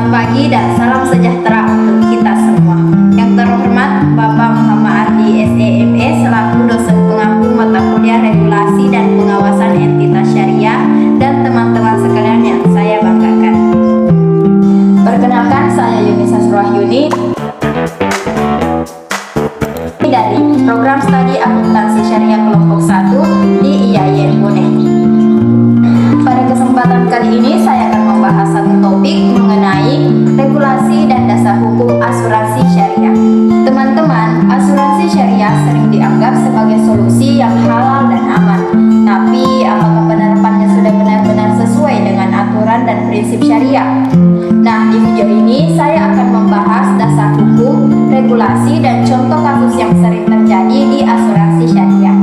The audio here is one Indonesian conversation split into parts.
Selamat pagi dan salam sejahtera untuk kita semua. Yang terhormat Bapak Muhammad Ardi SEME selaku dosen pengampu mata kuliah regulasi dan pengawasan entitas syariah dan teman-teman sekalian yang saya banggakan. Perkenalkan, saya Yunisa Surwahyuni dari Program Studi Akuntansi Syariah Kelompok 1 di IAIN Bone. Pada kesempatan kali ini saya akan membahas satu topik mengenai regulasi dan dasar hukum asuransi syariah. Teman-teman, asuransi syariah sering dianggap sebagai solusi yang halal dan aman. Tapi apakah penerapannya sudah benar-benar sesuai dengan aturan dan prinsip syariah? Nah, di video ini saya akan membahas dasar hukum, regulasi, dan contoh kasus yang sering terjadi di asuransi syariah.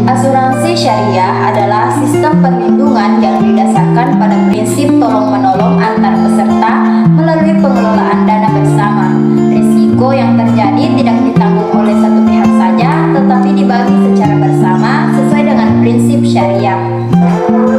Asuransi syariah adalah sistem perlindungan yang didasarkan pada prinsip tolong-menolong antar peserta melalui pengelolaan dana bersama. Risiko yang terjadi tidak ditanggung oleh satu pihak saja, tetapi dibagi secara bersama sesuai dengan prinsip syariah.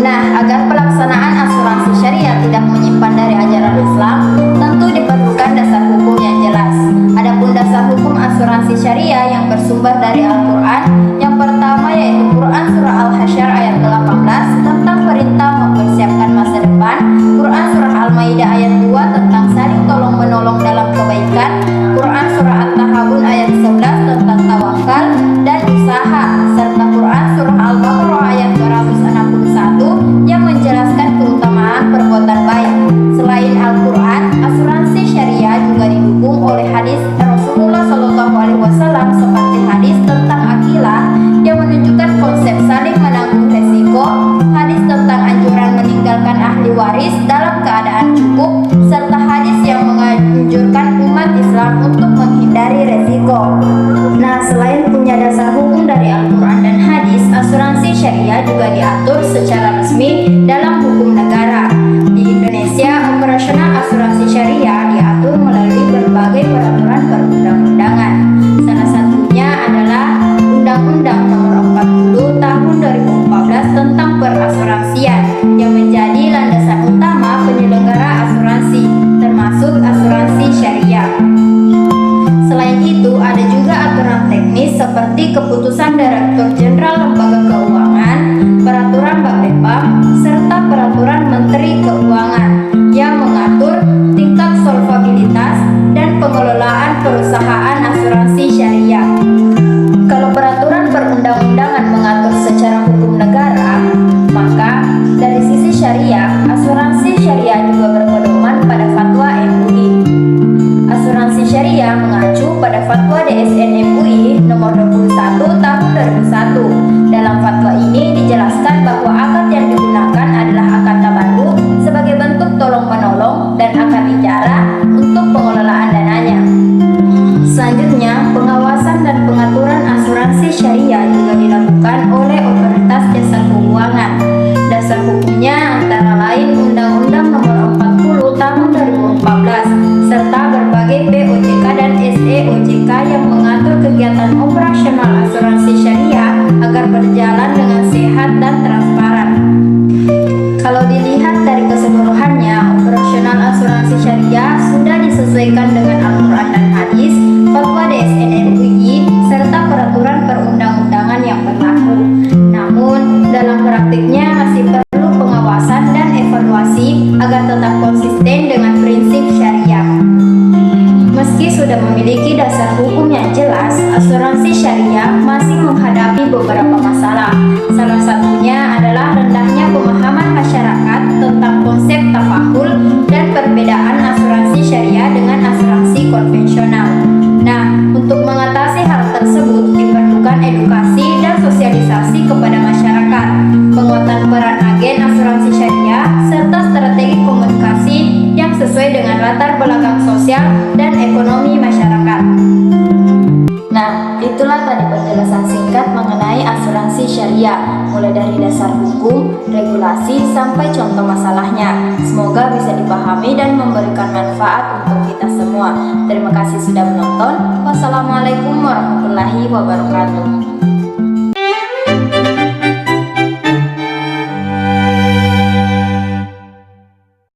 Nah, agar pelaksanaan asuransi syariah tidak menyimpang dari ajaran Islam, tentu diperlukan dasar hukum yang jelas. Adapun dasar hukum asuransi syariah yang bersumber dari Al-Quran, yang pertama yaitu Quran Surah Al-Hasyr ayat 18 tentang perintah mempersiapkan masa depan, Quran Surah Al-Maidah ayat 2 tentang saling tolong-menolong dalam kebaikan, Quran Surah At-Tahabun ayat 11 tentang tawakal dan usaha, serta Quran Surah Al-Baqarah ayat 261 yang menjelaskan keutamaan perbuatan baik. Selain Al-Quran, asuransi syariah juga didukung oleh hadis Rasulullah SAW seperti hadis tentang akilah yang menunjukkan konsep saling menanggung resiko, hadis tentang anjuran meninggalkan ahli waris dalam keadaan cukup, serta hadis yang menganjurkan umat Islam untuk menghindari resiko. Nah, selain punya dasar hukum dari Al-Quran dan hadis, asuransi syariah juga diatur secara resmi dalam hukum negara. Di Indonesia, operasional asuransi syariah diatur melalui berbagai peraturan perundang-undangan. Salah satunya adalah Undang-Undang Nomor 40 Tahun 2014 tentang perasuransian yang menjadi landasan utama penyelenggara asuransi, termasuk asuransi syariah. Selain itu, ada juga aturan teknis seperti Keputusan Direktur Jenderal Lembaga Keuangan, Peraturan Bapepam, serta Peraturan Menteri Keuangan yang mengatur tingkat solvabilitas dan pengelolaan perusahaan asuransi syariah. Kalau peraturan perundang-undangan mengatur secara hukum negara, maka dari sisi syariah, asuransi syariah juga berpedoman pada fatwa MUI. Asuransi syariah mengacu pada fatwa DSN MUI nomor 21 tahun 2001. Dalam fatwa ini dijelaskan bahwa akad yang digunakan adalah akad tabarruk sebagai bentuk tolong-menolong dan akad ijarah untuk pengelolaan dananya. Selanjutnya, pengawasan dan pengaturan asuransi syariah juga dilakukan oleh Otoritas Jasa Keuangan. Dasar hukumnya antara lain Undang-Undang Nomor 40 Tahun 2014 serta berbagai POJK dan SEOJK yang mengatur kegiatan operasional asuransi syariah agar berjalan dengan sehat dan transparan. Kalau dilihat dari keseluruhannya, operasional asuransi syariah sudah disesuaikan dengan Al-Quran dan hadis, fatwa DSN MUI, serta peraturan perundang-undangan yang berlaku. Namun, dalam praktiknya masih perlu pengawasan dan evaluasi agar tetap konsisten dengan prinsip syariah. Meski sudah memiliki dasar hukum yang jelas, asuransi syariah masih menghadapi beberapa masalah. Salah satunya adalah rendahnya pemahaman masyarakat tentang konsep tafahul dan perbedaan asuransi syariah dengan asuransi konvensional. Nah, untuk mengatasi hal tersebut diperlukan edukasi dan sosialisasi kepada masyarakat, penguatan peran agen asuransi syariah, serta strategi komunikasi yang sesuai dengan latar belakang sosial dan ekonomi masyarakat. Nah, itulah tadi penjelasan singkat mengenai asuransi syariah, mulai dari dasar hukum, regulasi, sampai contoh masalahnya. Semoga bisa dipahami dan memberikan manfaat untuk kita semua. Terima kasih sudah menonton. Wassalamualaikum warahmatullahi wabarakatuh.